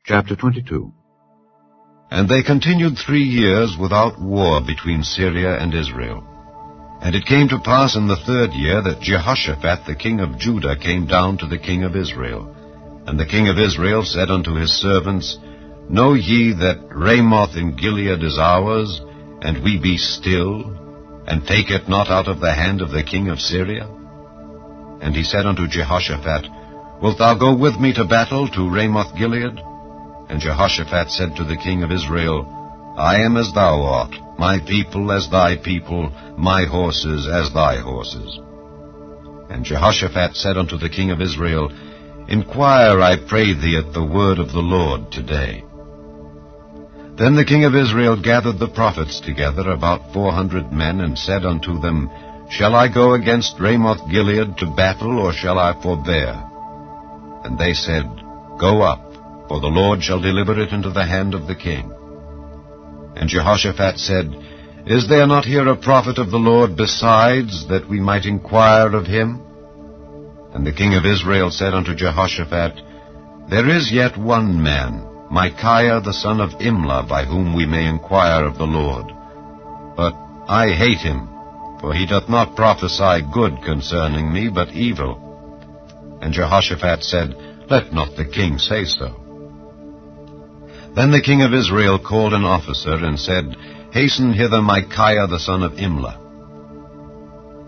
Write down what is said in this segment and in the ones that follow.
Chapter 22. And they continued 3 years without war between Syria and Israel. And it came to pass in the 3rd year that Jehoshaphat the king of Judah came down to the king of Israel. And the king of Israel said unto his servants, Know ye that Ramoth in Gilead is ours, and we be still, and take it not out of the hand of the king of Syria? And he said unto Jehoshaphat, Wilt thou go with me to battle to Ramoth Gilead? And Jehoshaphat said to the king of Israel, I am as thou art, my people as thy people, my horses as thy horses. And Jehoshaphat said unto the king of Israel, Inquire, I pray thee, at the word of the Lord today. Then the king of Israel gathered the prophets together, about 400 men, and said unto them, Shall I go against Ramoth Gilead to battle, or shall I forbear? And they said, Go up, for the Lord shall deliver it into the hand of the king. And Jehoshaphat said, Is there not here a prophet of the Lord besides, that we might inquire of him? And the king of Israel said unto Jehoshaphat, There is yet one man, Micaiah the son of Imlah, by whom we may inquire of the Lord. But I hate him, for he doth not prophesy good concerning me, but evil. And Jehoshaphat said, Let not the king say so. Then the king of Israel called an officer, and said, Hasten hither Micaiah the son of Imlah.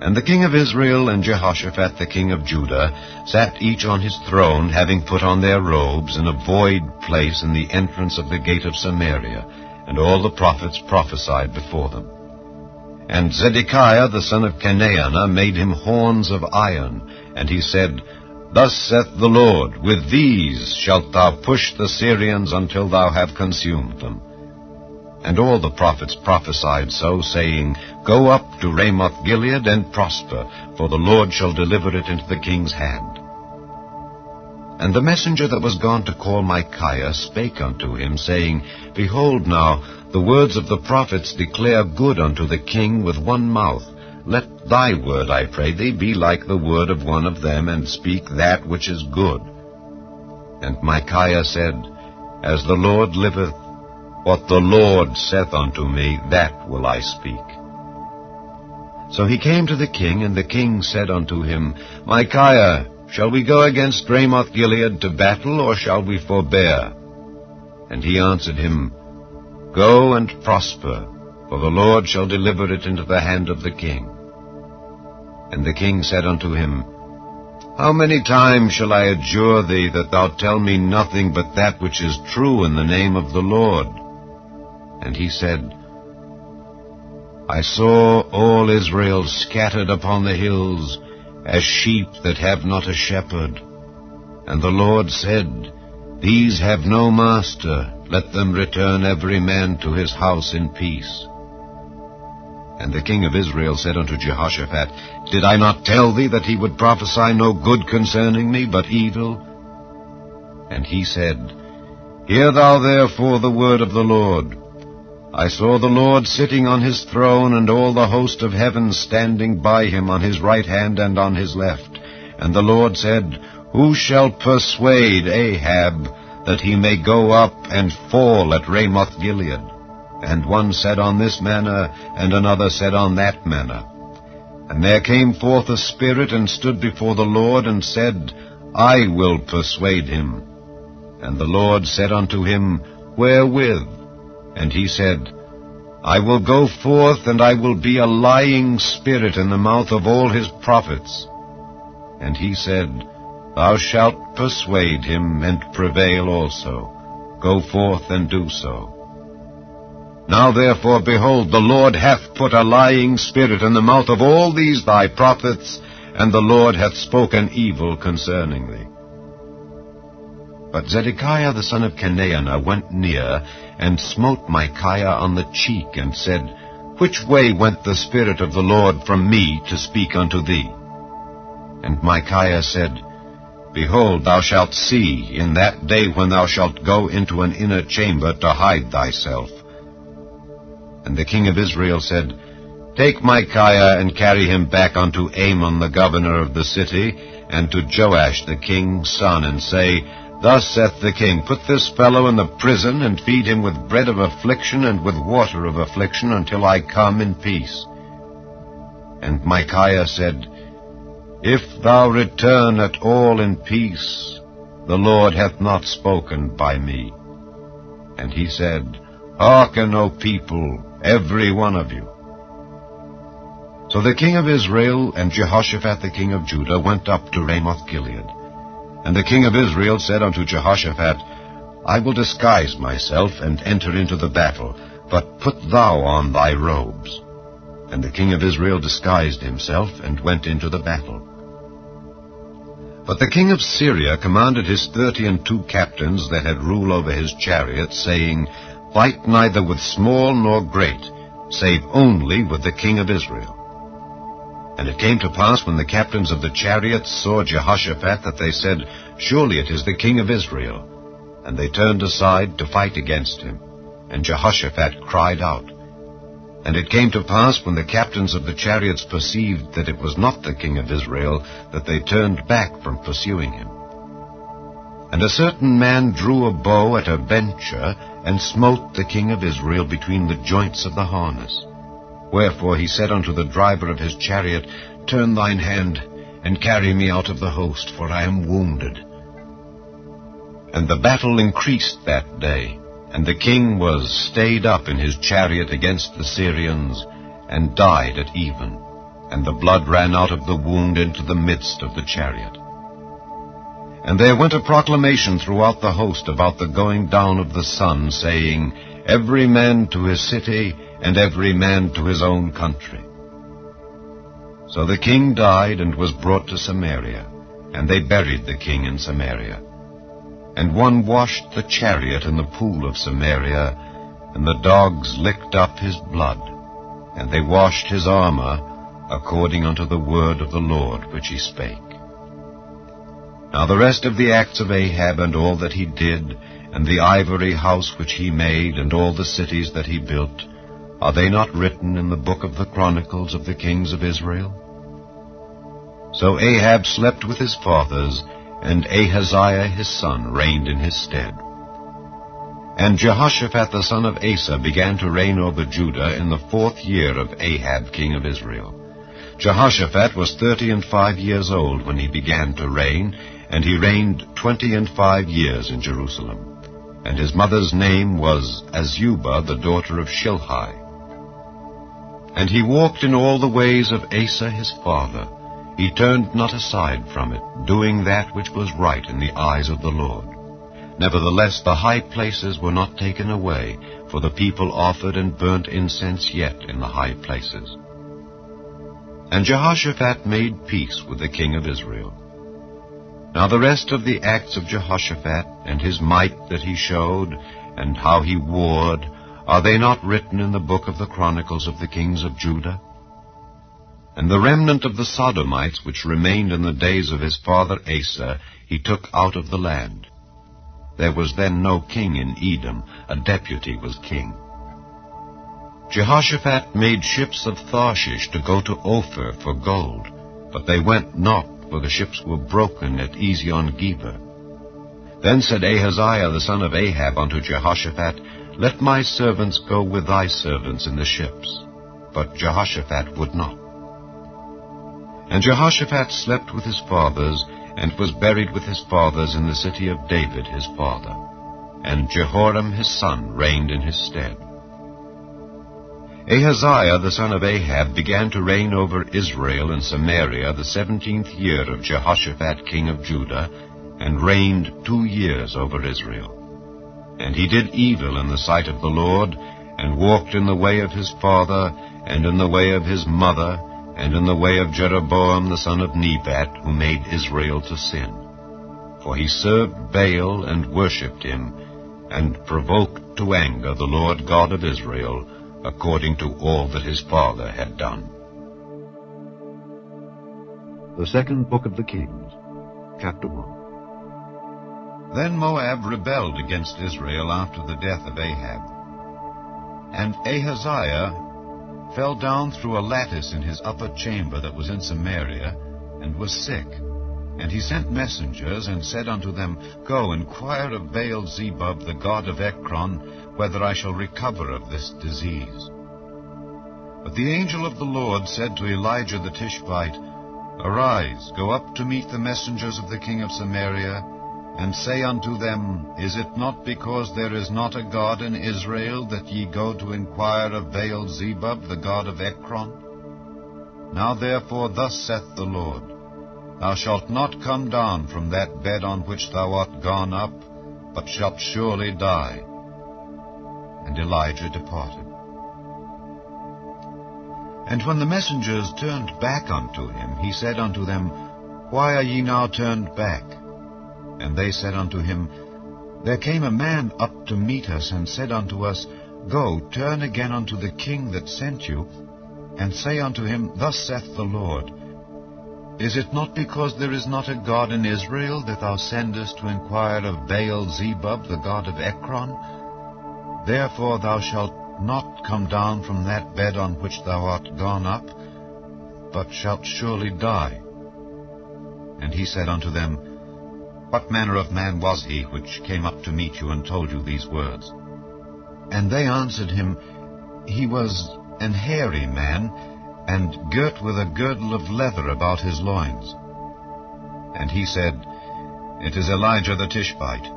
And the king of Israel and Jehoshaphat the king of Judah sat each on his throne, having put on their robes, in a void place in the entrance of the gate of Samaria, and all the prophets prophesied before them. And Zedekiah the son of Chenaanah made him horns of iron, and he said, Thus saith the Lord, With these shalt thou push the Syrians until thou have consumed them. And all the prophets prophesied so, saying, Go up to Ramoth Gilead and prosper, for the Lord shall deliver it into the king's hand. And the messenger that was gone to call Micaiah spake unto him, saying, Behold now, the words of the prophets declare good unto the king with one mouth. Let thy word, I pray thee, be like the word of one of them, and speak that which is good. And Micaiah said, As the Lord liveth, what the Lord saith unto me, that will I speak. So he came to the king, and the king said unto him, Micaiah, shall we go against Ramoth Gilead to battle, or shall we forbear? And he answered him, Go and prosper, for the Lord shall deliver it into the hand of the king. And the king said unto him, How many times shall I adjure thee that thou tell me nothing but that which is true in the name of the Lord? And he said, I saw all Israel scattered upon the hills, as sheep that have not a shepherd. And the Lord said, These have no master, let them return every man to his house in peace. And the king of Israel said unto Jehoshaphat, Did I not tell thee that he would prophesy no good concerning me, but evil? And he said, Hear thou therefore the word of the Lord. I saw the Lord sitting on his throne, and all the host of heaven standing by him on his right hand and on his left. And the Lord said, Who shall persuade Ahab that he may go up and fall at Ramoth Gilead? And one said on this manner, and another said on that manner. And there came forth a spirit, and stood before the Lord, and said, I will persuade him. And the Lord said unto him, Wherewith? And he said, I will go forth, and I will be a lying spirit in the mouth of all his prophets. And he said, Thou shalt persuade him, and prevail also. Go forth and do so. Now therefore, behold, the Lord hath put a lying spirit in the mouth of all these thy prophets, and the Lord hath spoken evil concerning thee. But Zedekiah the son of Chenaanah went near, and smote Micaiah on the cheek, and said, Which way went the Spirit of the Lord from me to speak unto thee? And Micaiah said, Behold, thou shalt see in that day when thou shalt go into an inner chamber to hide thyself. And the king of Israel said, Take Micaiah, and carry him back unto Amon the governor of the city, and to Joash the king's son, and say, Thus saith the king, Put this fellow in the prison, and feed him with bread of affliction and with water of affliction, until I come in peace. And Micaiah said, If thou return at all in peace, the Lord hath not spoken by me. And he said, Hearken, O people, every one of you. So the king of Israel and Jehoshaphat the king of Judah went up to Ramoth-Gilead. And the king of Israel said unto Jehoshaphat, I will disguise myself and enter into the battle, but put thou on thy robes. And the king of Israel disguised himself and went into the battle. But the king of Syria commanded his 32 captains that had rule over his chariots, saying, Fight neither with small nor great, save only with the king of Israel. And it came to pass, when the captains of the chariots saw Jehoshaphat, that they said, Surely it is the king of Israel. And they turned aside to fight against him. And Jehoshaphat cried out. And it came to pass, when the captains of the chariots perceived that it was not the king of Israel, that they turned back from pursuing him. And a certain man drew a bow at a venture, and smote the king of Israel between the joints of the harness. Wherefore he said unto the driver of his chariot, Turn thine hand, and carry me out of the host, for I am wounded. And the battle increased that day, and the king was stayed up in his chariot against the Syrians, and died at even, and the blood ran out of the wound into the midst of the chariot. And there went a proclamation throughout the host about the going down of the sun, saying, Every man to his city, and every man to his own country. So the king died and was brought to Samaria, and they buried the king in Samaria. And one washed the chariot in the pool of Samaria, and the dogs licked up his blood, and they washed his armor, according unto the word of the Lord which he spake. Now the rest of the acts of Ahab, and all that he did, and the ivory house which he made, and all the cities that he built, are they not written in the book of the Chronicles of the kings of Israel? So Ahab slept with his fathers, and Ahaziah his son reigned in his stead. And Jehoshaphat the son of Asa began to reign over Judah in the 4th year of Ahab king of Israel. Jehoshaphat was 35 years old when he began to reign, and he reigned 25 years in Jerusalem. And his mother's name was Azubah, the daughter of Shilhi. And he walked in all the ways of Asa his father. He turned not aside from it, doing that which was right in the eyes of the Lord. Nevertheless, the high places were not taken away, for the people offered and burnt incense yet in the high places. And Jehoshaphat made peace with the king of Israel. Now the rest of the acts of Jehoshaphat, and his might that he showed, and how he warred, are they not written in the book of the Chronicles of the kings of Judah? And the remnant of the Sodomites which remained in the days of his father Asa, he took out of the land. There was then no king in Edom, a deputy was king. Jehoshaphat made ships of Tarshish to go to Ophir for gold, but they went not, for the ships were broken at Ezion-Geber. Then said Ahaziah the son of Ahab unto Jehoshaphat, Let my servants go with thy servants in the ships. But Jehoshaphat would not. And Jehoshaphat slept with his fathers, and was buried with his fathers in the city of David his father. And Jehoram his son reigned in his stead. Ahaziah the son of Ahab began to reign over Israel in Samaria the 17th year of Jehoshaphat king of Judah, and reigned 2 years over Israel. And he did evil in the sight of the Lord, and walked in the way of his father, and in the way of his mother, and in the way of Jeroboam the son of Nebat, who made Israel to sin. For he served Baal and worshipped him, and provoked to anger the Lord God of Israel, according to all that his father had done. The second book of the Kings, chapter 1. Then Moab rebelled against Israel after the death of Ahab. And Ahaziah fell down through a lattice in his upper chamber that was in Samaria, and was sick. And he sent messengers, and said unto them, Go, inquire of Baal-zebub, the god of Ekron, whether I shall recover of this disease. But the angel of the Lord said to Elijah the Tishbite, Arise, go up to meet the messengers of the king of Samaria, and say unto them, Is it not because there is not a God in Israel that ye go to inquire of Baal-zebub, the god of Ekron? Now therefore thus saith the Lord, Thou shalt not come down from that bed on which thou art gone up, but shalt surely die. And Elijah departed. And when the messengers turned back unto him, he said unto them, Why are ye now turned back? And they said unto him, There came a man up to meet us, and said unto us, Go, turn again unto the king that sent you, and say unto him, Thus saith the Lord, Is it not because there is not a God in Israel that thou sendest to inquire of Baal-zebub, the god of Ekron? Therefore thou shalt not come down from that bed on which thou art gone up, but shalt surely die. And he said unto them, What manner of man was he which came up to meet you and told you these words? And they answered him, He was an hairy man, and girt with a girdle of leather about his loins. And he said, It is Elijah the Tishbite.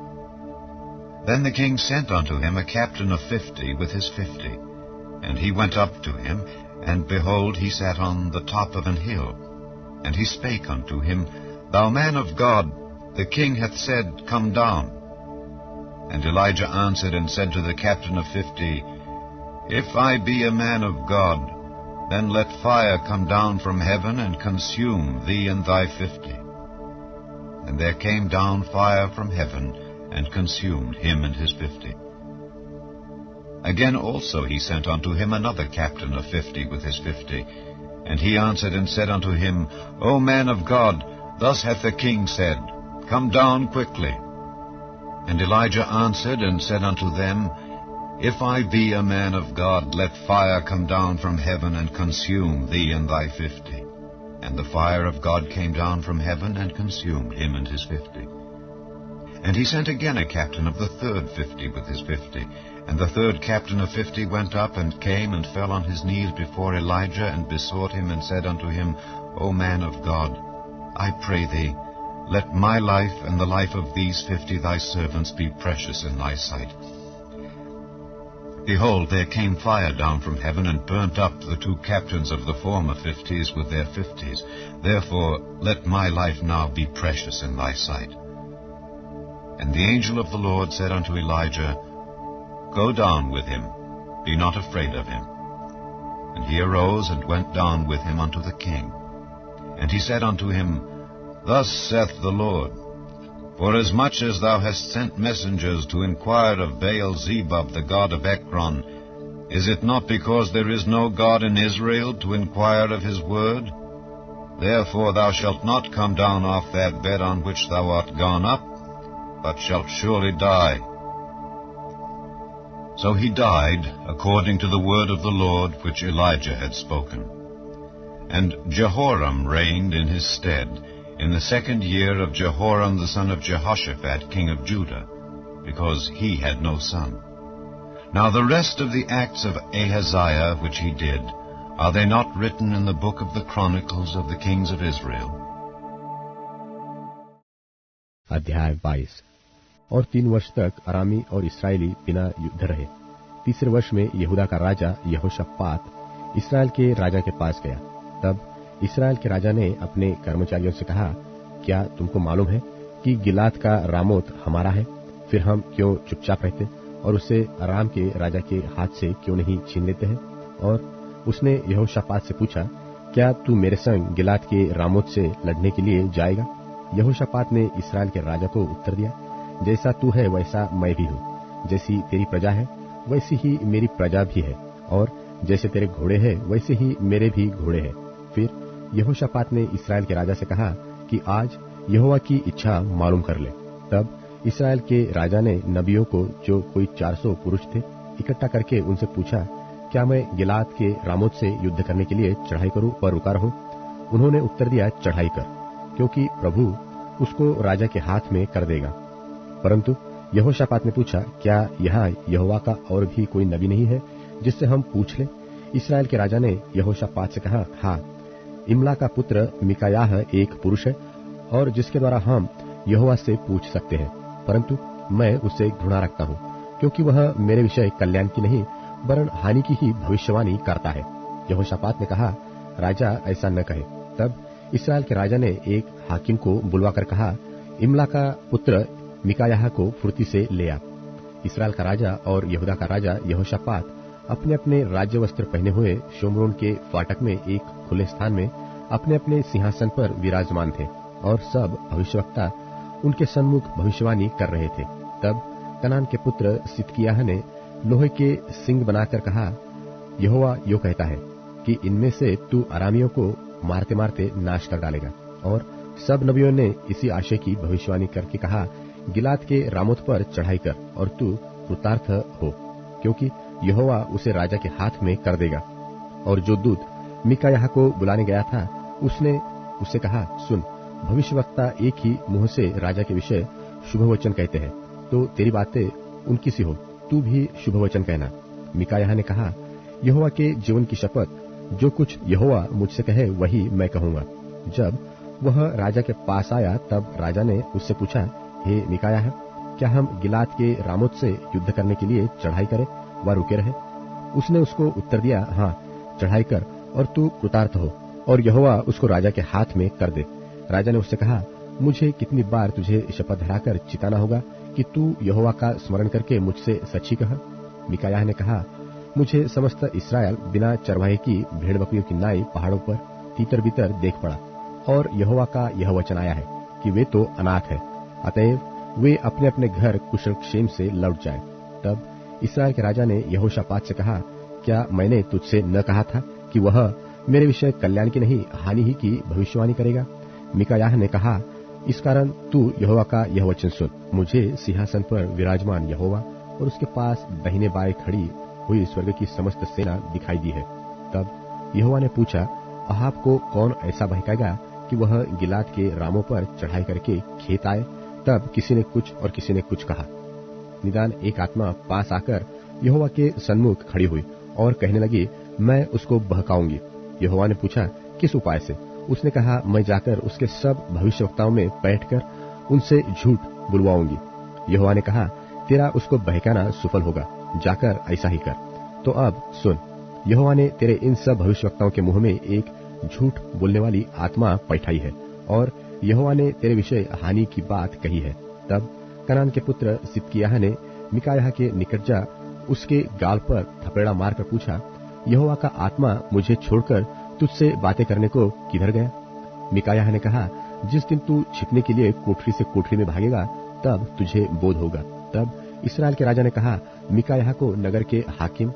Then the king sent unto him a captain of 50 with his 50. And he went up to him, and behold, he sat on the top of an hill. And he spake unto him, Thou man of God, the king hath said, Come down. And Elijah answered and said to the captain of 50, If I be a man of God, then let fire come down from heaven and consume thee and thy 50. And there came down fire from heaven, and consumed him and his 50. Again also he sent unto him another captain of 50 with his 50. And he answered and said unto him, O man of God, thus hath the king said, Come down quickly. And Elijah answered and said unto them, If I be a man of God, let fire come down from heaven and consume thee and thy 50. And the fire of God came down from heaven and consumed him and his 50. And he sent again a captain of the third 50 with his 50. And the third captain of 50 went up and came and fell on his knees before Elijah and besought him and said unto him, O man of God, I pray thee, let my life and the life of these 50 thy servants be precious in thy sight. Behold, there came fire down from heaven and burnt up the two captains of the former 50s with their 50s. Therefore let my life now be precious in thy sight. And the angel of the Lord said unto Elijah, Go down with him, be not afraid of him. And he arose and went down with him unto the king. And he said unto him, Thus saith the Lord, Forasmuch as thou hast sent messengers to inquire of Baal-zebub, the god of Ekron, is it not because there is no God in Israel to inquire of his word? Therefore thou shalt not come down off that bed on which thou art gone up, but shalt surely die. So he died according to the word of the Lord which Elijah had spoken. And Jehoram reigned in his stead, in the 2nd year of Jehoram the son of Jehoshaphat, king of Judah, because he had no son. Now the rest of the acts of Ahaziah which he did, are they not written in the book of the Chronicles of the kings of Israel? अध्याय 22। और 3 वर्ष तक अरामी और इस्राएली बिना युद्ध रहे। तीसरे वर्ष में यहूदा का राजा यहोशापात इस्राएल के राजा के पास गया। तब इस्राएल के राजा ने अपने कर्मचारियों से कहा, क्या तुमको मालूम है कि गिलाद का रामोत हमारा है? फिर हम क्यों चुपचाप रहते और उसे अराम के राजा के हाथ से क्यों नहीं छीन लेते हैं? और उसने यहोशापात से पूछा, क्या तू मेरे संग गिलाद के रामोत से लड़ने के लिए जाएगा? यहोशापात ने इस्राएल के राजा को उत्तर दिया, जैसा तू है वैसा मैं भी हूँ। जैसी तेरी प्रजा है वैसी ही मेरी प्रजा भी है, और जैसे तेरे घोड़े हैं वैसे ही मेरे भी घोड़े हैं। फिर यहोशापात ने इस्राएल के राजा से कहा कि आज यहोवा की इच्छा मालूम कर ले। तब इस्राएल के राजा ने नबियों को, जो कोई 400 पुरुष थे, इकट्ठा करके उनसे पूछा, क्या मैं गिलाद के रामोत से युद्ध करने के लिए चढ़ाई करूं और रुका रहूं? उन्होंने उत्तर दिया, चढ़ाई कर, क्योंकि प्रभु उसको राजा के हाथ में कर देगा। परंतु यहोशापात ने पूछा, क्या यहाँ यहोवा का और भी कोई नबी नहीं है जिससे हम पूछ लें? इस्राएल के राजा ने यहोशापात से कहा, हाँ, इमला का पुत्र मिकायाह एक पुरुष है और जिसके द्वारा हम यहोवा से पूछ सकते हैं, परंतु मैं उससे घृणा रखता हूँ, क्योंकि वह मेरे विषय कल्याण की नहीं वरन हानि की ही भविष्यवाणी करता है। यहोशापात ने कहा, राजा ऐसा न कहे। तब इस्राएल के राजा ने एक हाकिम को बुलवाकर कहा, इमला का पुत्र मिकायाह को फुर्ती से ले आ। इस्राएल का राजा और यहूदा का राजा यहोशापात अपने अपने राज्य वस्त्र पहने हुए शोमरोन के फाटक में एक खुले स्थान में अपने अपने सिंहासन पर विराजमान थे और सब भविष्यवक्ता उनके सन्मुख भविष्यवाणी कर रहे थे। तब कनान के पुत्र सिदकिय्याह ने लोहे के सिंग बनाकर कहा, यहोवा यो कहता है कि इनमें से तू अरामियों को मारते मारते नाश कर डालेगा। और सब नबियों ने इसी आशय की भविष्यवाणी करके कहा, गिलाद के रामोत पर चढ़ाई कर और तू कृतार्थ हो, क्योंकि यहोवा उसे राजा के हाथ में कर देगा। और जो दूत मिकायाह को बुलाने गया था उसने उससे कहा, सुन, भविष्यवक्ता एक ही मुंह से राजा के विषय शुभ वचन कहते हैं, तो तेरी बातें उनकी सी हो, तू भी शुभ वचन कहना। मिकायाह ने कहा, यहोवा के जीवन की शपथ, जो कुछ यहोवा मुझसे कहे वही मैं कहूंगा। जब वह राजा के पास आया तब राजा ने उससे पूछा, हे मिकायाह, क्या हम गिलाद के रामोत से युद्ध करने के लिए चढ़ाई करें व रुके रहे? उसने उसको उत्तर दिया, हाँ, चढ़ाई कर और तू कृतार्थ हो और यहोवा उसको राजा के हाथ में कर दे। राजा ने उससे कहा, मुझे कितनी बार तुझे शपथ धराकर चिताना होगा कि तू यहोवा का स्मरण करके मुझसे सच्ची कह? मिकायाह ने कहा, मुझे समस्त इस्राएल बिना चरवाहे की भेड़ बकरियों की नाई पहाड़ों पर तीतर बीतर देख पड़ा, और यहोवा का यह वचन आया है कि वे तो अनाथ है, अतएव वे अपने अपने घर कुशल क्षेम से लौट जाए। तब इस्राएल के राजा ने यहोशापात से कहा, क्या मैंने तुझसे न कहा था कि वह मेरे विषय कल्याण की नहीं हानि ही की भविष्यवाणी करेगा? मिकायाह ने कहा, इस कारण तू यहोवा का यह वचन सुन, मुझे सिंहासन पर विराजमान यहोवा और उसके पास दाहिने बाएं खड़ी हुई स्वर्ग की समस्त सेना दिखाई दी है। तब यहोवा ने पूछा, अहाब को कौन ऐसा बहकाएगा कि वह गिलाद के रामों पर चढ़ाई करके खेत आए? तब किसी ने कुछ और किसी ने कुछ कहा। निदान एक आत्मा पास आकर यहोवा के सन्मुख खड़ी हुई और कहने लगी, मैं उसको बहकाऊंगी। यहोवा ने पूछा, किस उपाय से? उसने कहा, मैं जाकर उसके सब भविष्यवक्ताओं में बैठकर उनसे झूठ बुलवाऊंगी। यहोवा ने कहा, तेरा उसको बहकाना सफल होगा, जाकर ऐसा ही कर। तो अब सुन, यहोवा ने तेरे इन सब भविष्यवक्ताओं के मुंह में एक झूठ बोलने वाली आत्मा पैठाई है और यहोवा ने तेरे विषय हानि की बात कही है। तब कनान के पुत्र सिदकिय्याह ने मिकायाह के निकट जा उसके गाल पर थपेड़ा मारकर पूछा, यहोवा का आत्मा मुझे छोड़कर तुझसे बातें करने को किधर गया? मिकायाह ने कहा, जिस दिन तू छिपने के लिए कोठरी से कोठरी में भागेगा तब तुझे बोध होगा। तब इस्राएल के राजा ने कहा, मिकायाह को नगर के हाकिम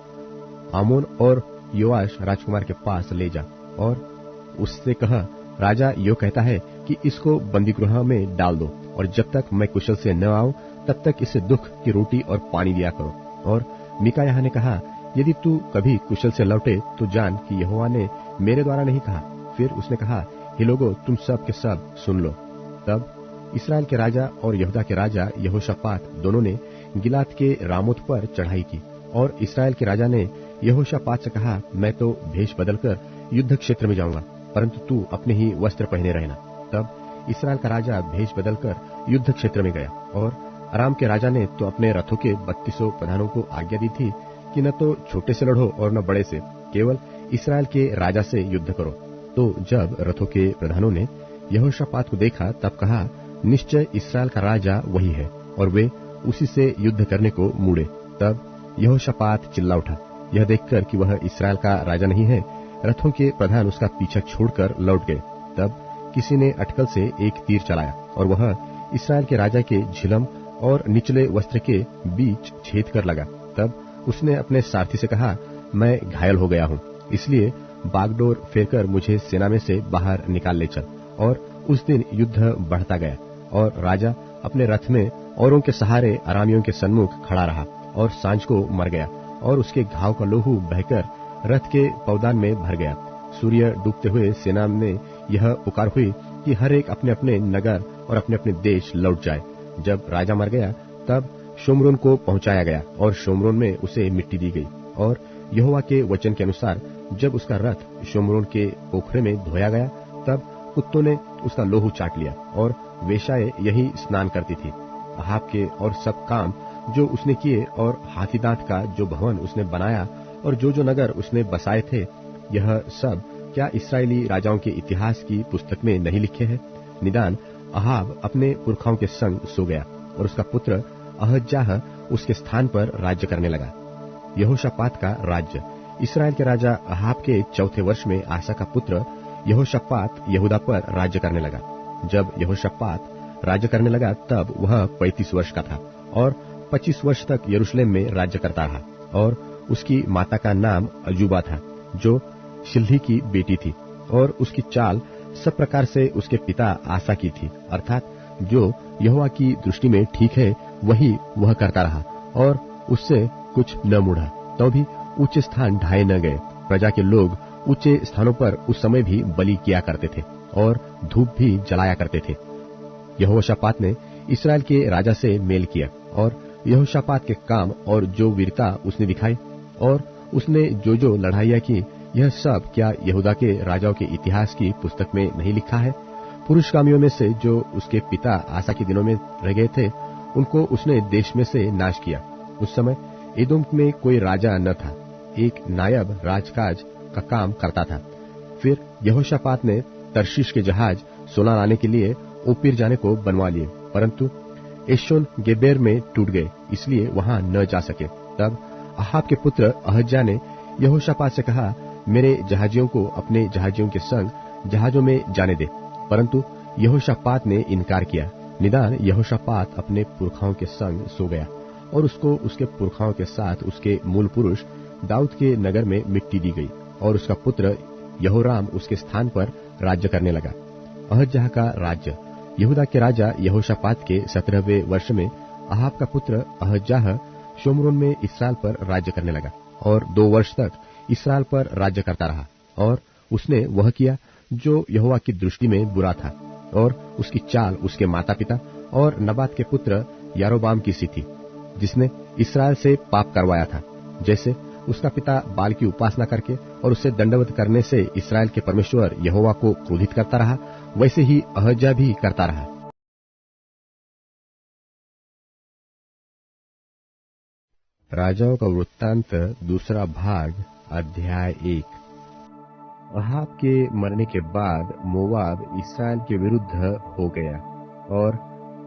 आमोन और योआश राजकुमार के पास ले जा और उससे कह, राजा यो कहता है कि इसको बंदीगृह में डाल दो और जब तक मैं कुशल से न आऊं तब तक इसे दुख की रोटी और पानी दिया करो। और मिकायाह ने कहा, यदि तू कभी कुशल से लौटे तो जान कि यहोवा ने मेरे द्वारा नहीं कहा। फिर उसने कहा, हे लोगों, तुम सब के सब सुन लो। तब इस्राएल के राजा और यहूदा के राजा यहोशापात दोनों ने गिलाद के रामोत पर चढ़ाई की। और इस्राएल के राजा ने यहोशापात से कहा, मैं तो भेष बदलकर युद्ध क्षेत्र में जाऊंगा, परंतु तू अपने ही वस्त्र पहने रहना। तब इस्राएल का राजा भेष बदलकर युद्ध क्षेत्र में गया। और अराम के राजा ने तो अपने रथों के 3200 प्रधानों को आज्ञा दी थी कि न तो छोटे से लड़ो और न बड़े से, केवल इस्राएल के राजा से युद्ध करो। तो जब रथों के प्रधानों ने यहोशापात को देखा तब कहा, निश्चय इस्राएल का राजा वही है, और वे उसी से युद्ध करने को मुड़े। तब यहोशापात चिल्ला उठा, यह देखकर कि वह इस्राएल का राजा नहीं है। रथों के प्रधान उसका पीछा छोड़कर लौट गए। तब किसी ने अटकल से एक तीर चलाया और वह इस्राएल के राजा के झिलम और निचले वस्त्र के बीच छेद कर लगा। तब उसने अपने सारथी से कहा, मैं घायल हो गया हूँ, इसलिए बागडोर फेरकर मुझे सेना में से बाहर निकाल ले चल। और उस दिन युद्ध बढ़ता गया और राजा अपने रथ में औरों के सहारे अरामियों के सन्मुख खड़ा रहा और सांझ को मर गया और उसके घाव का लोहू बहकर रथ के पौदान में भर गया। सूर्य डूबते हुए सेना में यह पुकार हुई कि हर एक अपने अपने नगर और अपने अपने देश लौट जाए। जब राजा मर गया तब शोम्रोन को पहुंचाया गया और शोम्रोन में उसे मिट्टी दी गई। और यहोवा के वचन के अनुसार जब उसका रथ शोम्रोन के पोखरे में धोया गया तब कुत्तों ने उसका लोहू चाट लिया और वेश्याएं यही स्नान करती थी। अहाब के और सब काम जो उसने किए और हाथी दांत का जो भवन उसने बनाया और जो नगर उसने बसाए थे, यह सब क्या इस्राएली राजाओं के इतिहास की पुस्तक में नहीं लिखे हैं? निदान अहाब अपने पुरखाओं के संग सो गया और उसका पुत्र अहज्याह उसके स्थान पर राज्य करने लगा। यहोशापात का राज्य। इस्राएल के राजा अहाब के चौथे वर्ष में आसा का पुत्र यहोशापात यहूदा पर राज्य करने लगा। जब यहोशापात राज्य करने लगा तब वह 35 वर्ष का था और 25 वर्ष तक यरूशलेम में राज्य करता रहा। और उसकी माता का नाम अजूबा था, जो शिल्ही की बेटी थी, और उसकी चाल सब प्रकार से उसके पिता आसा की थी, अर्थात जो यहोवा की दृष्टि में ठीक है वही वह करता रहा, और उससे कुछ न मुड़ा। तो भी ऊंचे स्थान ढाए न गए। प्रजा के लोग ऊंचे स्थानों पर उस समय भी बलि किया करते थे और धूप भी जलाया करते थे। यहोशापात ने इस्राएल के राजा से मेल किया और यहोशापात के काम और जो वीरता उसने दिखाई और उसने जो लड़ाइयां की, यह सब क्या यहूदा के राजाओं के इतिहास की पुस्तक में नहीं लिखा है? पुरुषगामियों में से जो उसके पिता आसा के दिनों में रह गए थे, उनको उसने देश में से नाश किया। उस समय एदोम में कोई राजा न था, एक नायब राजकाज का काम करता था। फिर यहोशापात ने तर्शीश के जहाज सोना लाने के लिए ओपीर जाने को बनवा लिए, परंतु एशोन गेबेर में टूट गए, इसलिए वहां न जा सके। तब अहाब के पुत्र अहज्याह ने यहोशापात से कहा, मेरे जहाजियों को अपने जहाजियों के संग जहाजों में जाने दे। परंतु यहोशापात ने इनकार किया। निदान यहोशापात अपने पुरखाओं के संग सो गया और उसको उसके पुरखाओं के साथ उसके मूल पुरुष दाऊद के नगर में मिट्टी दी गई और उसका पुत्र यहोराम उसके स्थान पर राज्य करने लगा। अहज्याह का राज्य। यहूदा के राजा यहोशापात के 17वें वर्ष में अहाब का पुत्र अहज्याह शोम्रोन में इस्राएल पर राज्य करने लगा और 2 वर्ष तक इस्राएल पर राज्य करता रहा। और उसने वह किया जो यहोवा की दृष्टि में बुरा था, और उसकी चाल उसके माता पिता और नबात के पुत्र यारोबाम की सी थी, जिसने इस्राएल से पाप करवाया था। जैसे उसका पिता बाल की उपासना करके और उससे दंडवत करने से इस्राएल के परमेश्वर यहोवा को क्रोधित करता रहा, वैसे ही अहज्याह भी करता रहा। राजाओं का वृत्तांत दूसरा भाग, अध्याय 1। अहाब के मरने के बाद मोवाब इस्राएल के विरुद्ध हो गया और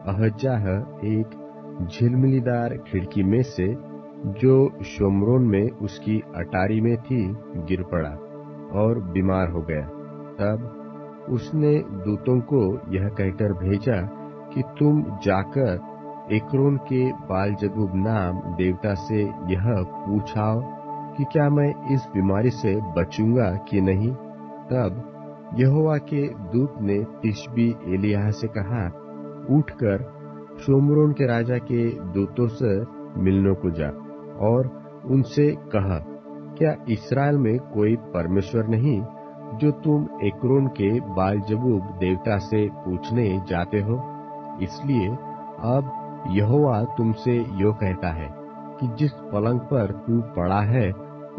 अहज्याह एक झिलमिलीदार खिड़की में से जो शोम्रोन में उसकी अटारी में थी गिर पड़ा और बीमार हो गया। तब उसने दूतों को यह कहकर भेजा कि तुम जाकर एक्रोन के बालजबूब नाम देवता से यह पूछाओ कि क्या मैं इस बीमारी से बचूंगा कि नहीं। तब यहोवा के दूत ने तिशबी एलिय्याह से कहा, उठकर शोम्रोन के राजा के दूतों से मिलने को जा और उनसे कहा, क्या इस्राएल में कोई परमेश्वर नहीं जो तुम एक्रोन के बालजबूब देवता से पूछने जाते हो? इसलिए अब यहोवा तुमसे यो कहता है कि जिस पलंग पर तू पड़ा है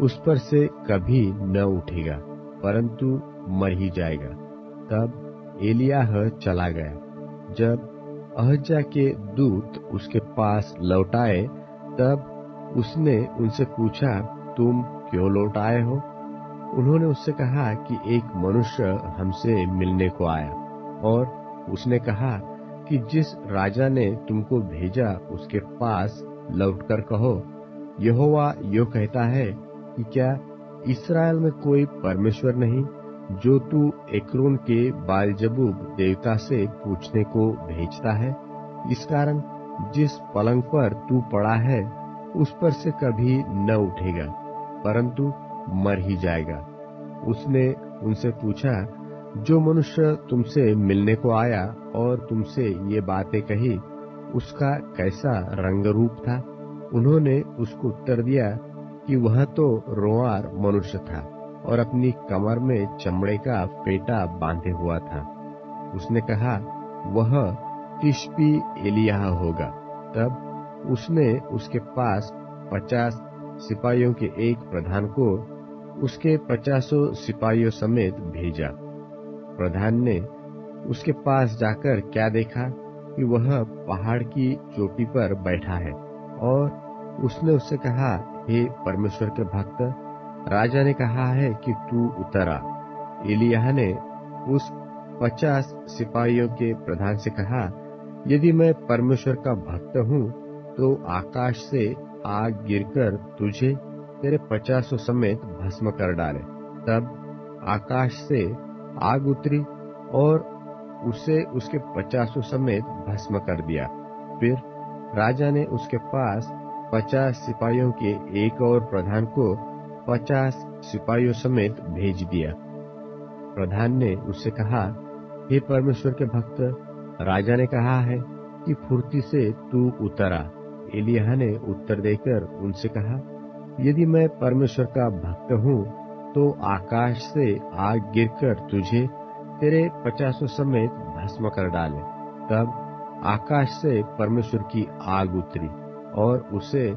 उस पर से कभी न उठेगा, परंतु मर ही जाएगा। तब एलिय्याह चला गया। जब अहज्याह के दूत उसके पास लौट आए तब उसने उनसे पूछा, तुम क्यों लौट आए हो? उन्होंने उससे कहा कि एक मनुष्य हमसे मिलने को आया, और उसने कहा कि जिस राजा ने तुमको भेजा उसके पास लौटकर कहो, यहोवा यो कहता है कि क्या इस्राएल में कोई परमेश्वर नहीं जो तू एक्रोन के बालजबूब देवता से पूछने को भेजता है? इस कारण जिस पलंग पर तू पड़ा है उस पर से कभी न उठेगा, परंतु मर ही जाएगा। उसने उनसे पूछा, जो मनुष्य तुमसे मिलने को आया और तुमसे ये बातें कही, उसका कैसा रंग रूप था? उन्होंने उसको उत्तर दिया कि वह तो रोंआर मनुष्य था और अपनी कमर में चमड़े का फेटा बांधे हुआ था। उसने कहा, वह तिशबी एलिय्याह होगा। तब उसने उसके पास 50 सिपाहियों के एक प्रधान को उसके 50 सिपाहियों समेत भेजा। प्रधान ने उसके पास जाकर क्या देखा कि वह पहाड़ की चोटी पर बैठा है, और उसने उससे कहा, हे परमेश्वर के भक्त, राजा ने कहा है कि तू उतर आ। एलिय्याह ने उस 50 सिपाहियों के प्रधान से कहा, यदि मैं परमेश्वर का भक्त हूँ तो आकाश से आग गिरकर तुझे तेरे 50 समेत भस्म कर डाले। तब आकाश से आग उतरी और उसे उसके 50 समेत भस्म कर दिया। फिर राजा ने उसके पास 50 सिपाहियों के एक और प्रधान को 50 सिपाहियों समेत भेज दिया। प्रधान ने उससे कहा, हे परमेश्वर के भक्त, राजा ने कहा है कि फुर्ती से तू उतर आ। एलिय्याह ने उत्तर देकर उनसे कहा, यदि मैं परमेश्वर का भक्त हूँ तो आकाश से आग गिरकर तुझे तेरे 50 समेत भस्म कर डाले। तब आकाश से परमेश्वर की आग उतरी और उसे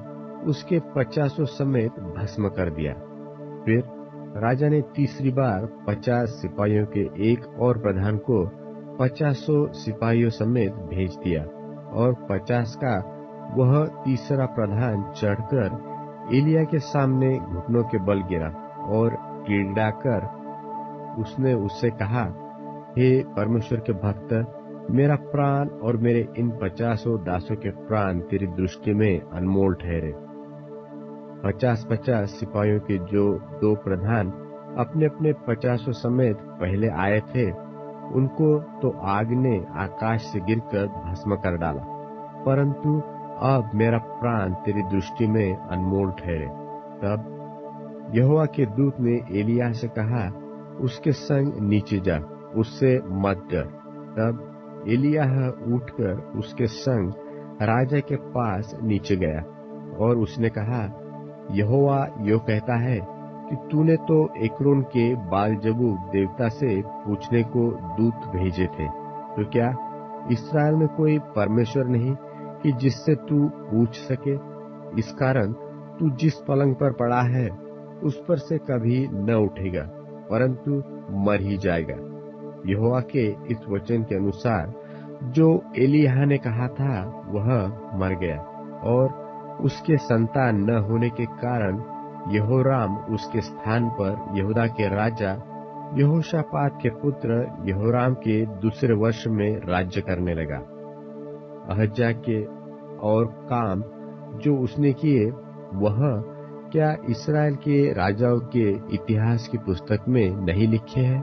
उसके 50 समेत भस्म कर दिया। फिर राजा ने तीसरी बार 50 सिपाहियों के एक और प्रधान को 50 सिपाहियों समेत भेज दिया, और 50 का वह तीसरा प्रधान चढ़कर एलिय्याह के सामने घुटनों के बल गिरा और गिड़गिड़ाकर उसने उससे कहा, हे परमेश्वर के भक्त, मेरा प्राण और मेरे इन 50 दासों के प्राण तेरी दृष्टि में अनमोल ठहरे। 50 सिपाहियों के जो 2 प्रधान अपने अपने 50 समेत पहले आए थे, उनको तो आग ने आकाश से गिरकर भस्म कर डाला, परंतु अब मेरा प्राण तेरी दृष्टि में अनमोल ठहरे। तब यहोवा के दूत ने एलिय्याह से कहा, उसके संग नीचे जा, उससे मत डर। तब एलिय्याह उठकर उसके संग राजा के पास नीचे गया, और उसने कहा, यहोवा यो कहता है कि तूने तो एक्रोन के बाल-जबूब देवता से पूछने को दूत भेजे थे, तो क्या इस्राएल में कोई परमेश्वर नहीं कि जिससे तू पूछ सके? इस कारण तू जिस पलंग पर पड़ा है उस पर से कभी न उठेगा, परंतु मर ही जाएगा। यहोवा के इस वचन के अनुसार जो एलिय्याह ने कहा था वह मर गया, और उसके संतान न होने के कारण यहोराम उसके स्थान पर यहूदा के राजा यहोशापात के पुत्र यहोराम के दूसरे वर्ष में राज्य करने लगा। अहज्याह के और काम जो उसने किए, वह क्या इस्राएल के राजाओं के इतिहास की पुस्तक में नहीं लिखे हैं?